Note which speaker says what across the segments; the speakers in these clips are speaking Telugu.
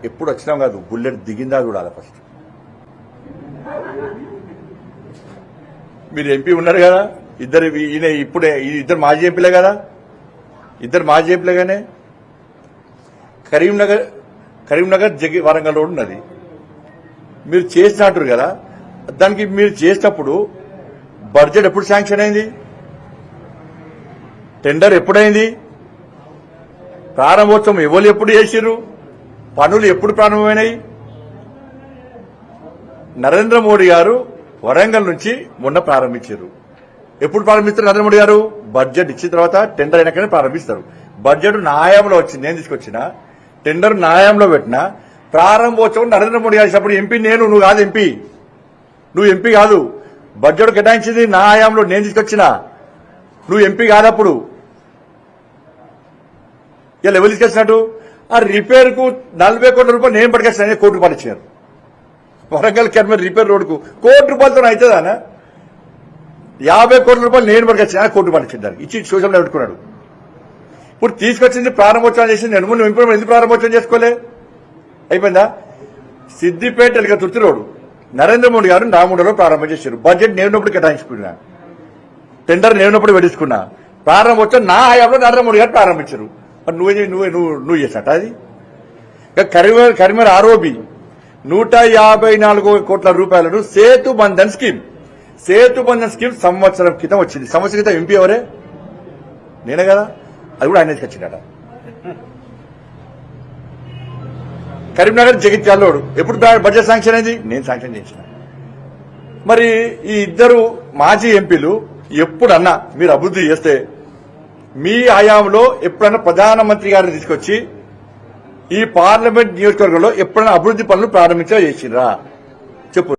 Speaker 1: ఎప్పుడు వచ్చినాం కాదు, బుల్లెట్ దిగిందా చూడాలి ఫస్ట్. మీరు ఎంపీ ఉన్నారు కదా, ఇద్దరు ఈయన ఇప్పుడే ఇద్దరు మాజీ ఎంపీలే కదా, ఇద్దరు మాజీ ఎంపీలేగానే. కరీంనగర్ వరంగల్ రోడ్ ఉన్నది, మీరు చేసినట్టు కదా. దానికి మీరు చేసినప్పుడు బడ్జెట్ ఎప్పుడు శాంక్షన్ అయింది, టెండర్ ఎప్పుడైంది, ప్రారంభోత్సవం ఎవరు ఎప్పుడు చేసిర్రు, పనులు ఎప్పుడు ప్రారంభమైనాయి. నరేంద్ర మోడీ గారు వరంగల్ నుంచి మొన్న ప్రారంభించారు. ఎప్పుడు ప్రారంభిస్తారు నరేంద్ర మోడీ గారు? బడ్జెట్ ఇచ్చిన తర్వాత టెండర్ అయినాకనే ప్రారంభిస్తారు. బడ్జెట్ న్యాయంలో వచ్చింది, నేను తీసుకొచ్చిన టెండర్ న్యాయంలో పెట్టిన ప్రారంభోత్సవం నరేంద్ర మోడీ గారు ఇచ్చినప్పుడు ఎంపీ నేను, నువ్వు కాదు ఎంపీ, నువ్వు ఎంపీ కాదు. బడ్జెట్ కేటాయించింది నా హయాంలో, నేను తీసుకొచ్చిన, నువ్వు ఎంపీ కాదప్పుడు. ఇలా ఎవరు తీసుకొచ్చినట్టు? ఆ రిపేర్ కు 40 కోట్ల రూపాయలు నేను పట్టుకొచ్చిన, 1 కోటి రూపాయలు ఇచ్చినారు. వరంగల్ కెర్మర్ రిపేర్ రోడ్కు 1 కోటి రూపాయలతో అవుతుందా? 50 కోట్ల రూపాయలు నేను పట్టుకొచ్చిన, 1 కోటి రూపాయలు ఇచ్చింది. దానికి ఇచ్చి సోషల్ మీడియా పెట్టుకున్నాడు. ఇప్పుడు తీసుకొచ్చింది ప్రారంభోత్సవం చేసింది నేను, నువ్వు ఎందుకు ప్రారంభోత్సవం చేసుకోలే? అయిపోయిందా? సిద్దిపేట ఎలుక తుర్తి రోడ్డు నరేంద్ర మోడీ గారు నామూడలో ప్రారంభం చేశారు. బడ్జెట్ నేనున్నప్పుడు కేటాయించుకున్నా, టెండర్ నేనున్నప్పుడు పెట్టించుకున్నా, ప్రారంభోత్సవం నా హయాంలో నరేంద్ర మోడీ గారు ప్రారంభించారు. నువ్వు చేసినట్ట అది. కరీంనగర్ ఆరోబి 154 కోట్ల రూపాయలను సేతు బంధన్ స్కీమ్ సంవత్సరం క్రితం వచ్చింది. సంవత్సరం క్రితం ఎంపీ ఎవరే? నేనే కదా, అది కూడా ఆయన తీసుకొచ్చిందట. కరీంనగర్ జగిత్యాలోడు ఎప్పుడు బడ్జెట్ శాంక్షన్ అయింది? నేను శాంక్షన్ చేసిన. మరి ఈ ఇద్దరు మాజీ ఎంపీలు ఎప్పుడన్నా మీరు అభివృద్ధి చేస్తే మీ హయాంలో ఎప్పుడన్నా ప్రధానమంత్రి గారిని తీసుకొచ్చి ఈ పార్లమెంట్ నియోజకవర్గంలో ఎప్పుడైనా అభివృద్ధి పనులు చేసిరా చెప్పు.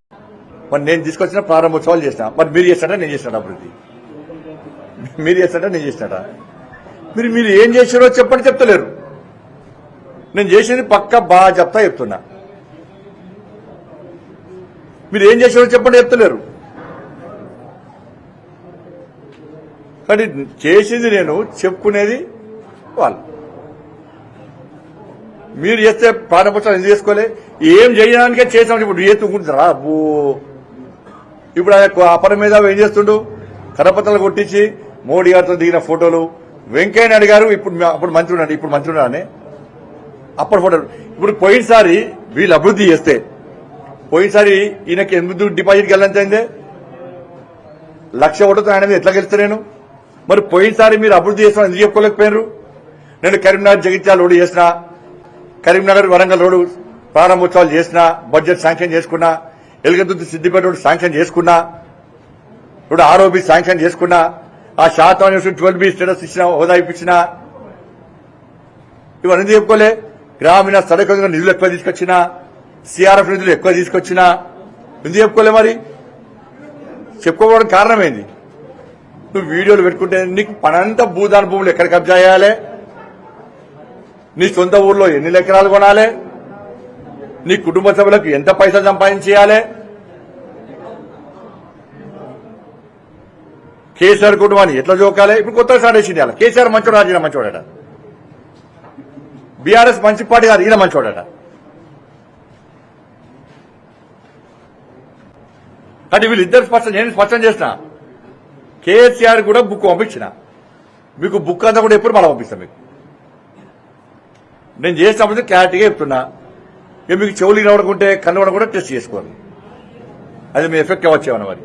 Speaker 1: మరి నేను తీసుకొచ్చిన ప్రారంభోత్సవాలు చేసిన, మరి మీరు చేస్తాడా నేను చేసినట్టు అభివృద్ధి? మీరు చేస్తాడా నేను చేసినట్ట? మీరు ఏం చేసారో చెప్పండి, చెప్తలేరు. నేను చేసింది పక్క బాగా చెప్తున్నా. మీరు ఏం చేసారో చెప్పండి, చెప్తలేరు. కానీ చేసింది నేను, చెప్పుకునేది వాళ్ళు. మీరు చేస్తే ప్రారంభోత్సవం ఎందుకు చేసుకోలే? ఏం చేయడానికే చేసాం. ఇప్పుడు ఏ తుంగుంటారా అబ్బో. ఇప్పుడు అపరం మీద ఏం చేస్తుండు? కరపత్రాలు కొట్టించి మోడీ గారితో దిగిన ఫోటోలు, వెంకయ్య నాయుడు గారు అప్పుడు మంత్రి ఉన్నాడు, ఇప్పుడు మంత్రి ఉన్నాడని అప్పటి ఫోటోలు. ఇప్పుడు పోయినసారి వీళ్ళు అభివృద్ధి చేస్తే, పోయినసారి ఈయనకి 8 డిపాజిట్ గెలంతైందే, 1,00,000 ఓటుతో ఆయన ఎట్లా గెలుస్తా నేను? మరి పోయినసారి మీరు అభివృద్ధి చేసిన ఎందుకు చెప్పుకోలేకపోయారు? నేను కరీంనగర్ జగిత్యాల రోడ్డు చేసిన, కరీంనగర్ వరంగల్ రోడ్డు ప్రారంభోత్సవాలు చేసిన, బడ్జెట్ శాంక్షన్ చేసుకున్నా, ఎలుగదుర్తి సిద్దిపేట రోడ్డు శాంక్షన్ చేసుకున్నా, ఇప్పుడు ఆరోబి శాంక్షన్ చేసుకున్నా, ఆ శాతం 12B స్టేటస్ ఇచ్చిన, హోదా ఇప్పించిన, ఇవన్నీ చెప్పుకోలే. గ్రామీణ సడక్ నిధులు ఎక్కువ తీసుకొచ్చినా, సిఆర్ఎఫ్ నిధులు ఎక్కువ తీసుకొచ్చినా ఎందుకు చెప్పుకోలే? మరి చెప్పుకోవడానికి కారణం ఏంది? నువ్వు వీడియోలు పెట్టుకుంటే నీకు పనంతా భూదాన భూములు ఎక్కడ కబ్జా చేయాలి, నీ సొంత ఊర్లో ఎన్ని ఎకరాలు కొనాలి, నీ కుటుంబ సభ్యులకు ఎంత పైసలు సంపాదించేయాలి, కేసీఆర్ కుటుంబాన్ని ఎట్లా జోకాలి. ఇప్పుడు కొత్తగా స్టార్ట్ చేసింది అలా. కేసీఆర్ మంచోడు, ఈయన మంచోడట. బీఆర్ఎస్ మంచి పార్టీ కాదు, ఈయన మంచోడట. అంటే వీళ్ళిద్దరు నేను స్పష్టం చేసిన. కేసీఆర్ కూడా బుక్ పంపించిన, మీకు బుక్ అంతా కూడా ఎప్పుడు మళ్ళీ పంపిస్తాను మీకు. నేను చేసినప్పుడు క్లారిటీగా చెప్తున్నా. మీకు చెవులు వినవడుకుంటే కన్ను కూడా టెస్ట్ చేసుకోవాలి, అది మీ ఎఫెక్ట్ అవ్వచ్చేమన్నా మరి.